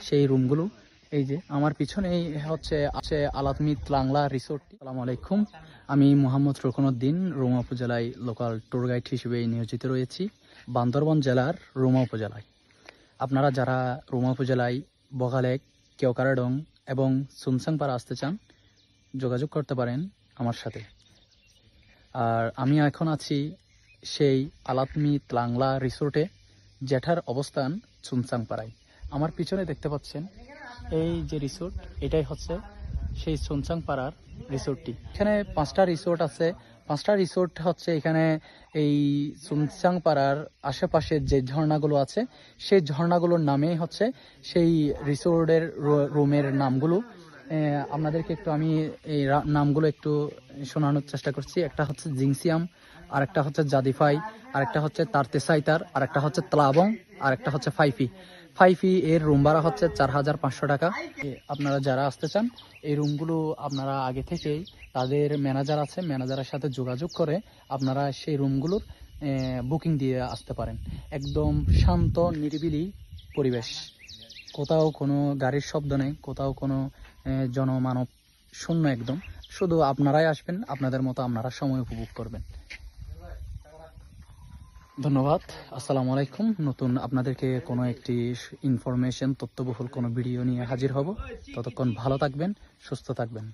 সেই রুমগুলো এই যে আমার পিছনেই হচ্ছে আলাতমিত লাংলা রিসোর্টটি। আসসালামু আলাইকুম, আমি মোহাম্মদ রুকনউদ্দিন রুমা উপজেলায় লোকাল ট্যুর গাইড হিসেবে নিয়োজিত রয়েছি বান্দরবান জেলার রুমা উপজেলায়। আপনারা যারা রুমা উপজেলায় বগালেক, কেওকারাডং এবং সুনসাংপাড়া আসতে চান যোগাযোগ করতে পারেন আমার সাথে। আর আমি এখন আছি সেই আলাতমিত লাংলা রিসোর্টে, যেটার অবস্থান সুনসাংপাড়ায়। আমার পিছনে দেখতে পাচ্ছেন এই যে রিসোর্ট, এটাই হচ্ছে সেই সুনসাংপাড়ার রিসোর্টটি। এখানে 5টা রিসোর্ট আছে। 5টা রিসোর্ট হচ্ছে এখানে এই সুনসাংপাড়ার আশেপাশে যে ঝর্ণাগুলো আছে সেই ঝর্ণাগুলোর নামেই হচ্ছে সেই রিসোর্টের রুমের নামগুলো। আপনাদেরকে একটু আমি এই নামগুলো একটু শোনানোর চেষ্টা করছি। একটা হচ্ছে জিংসিয়াম, আর একটা হচ্ছে জাদিফাই, আর একটা হচ্ছে তারতেসাইতার, আর একটা হচ্ছে তলাবং, আর একটা হচ্ছে ফাইফি এর রুম ভাড়া হচ্ছে 4500 টাকা। আপনারা যারা আসতে চান এই রুমগুলো আপনারা আগে থেকেই তাদের ম্যানেজার আছে, ম্যানেজারের সাথে যোগাযোগ করে আপনারা সেই রুমগুলোর বুকিং দিয়ে আসতে পারেন। একদম শান্ত নিরিবিলি পরিবেশ, কোথাও কোনো গাড়ির শব্দ নেই, কোথাও কোনো জনমানব শূন্য একদম। শুধু আপনারাই আসবেন, আপনাদের মতো আপনারা সময় উপভোগ করবেন। ধন্যবাদ, আসসালামু আলাইকুম। নতুন আপনাদেরকে কোনো একটি ইনফরমেশন তথ্যবহুল কোনো ভিডিও নিয়ে হাজির হব। ততক্ষণ ভালো থাকবেন, সুস্থ থাকবেন।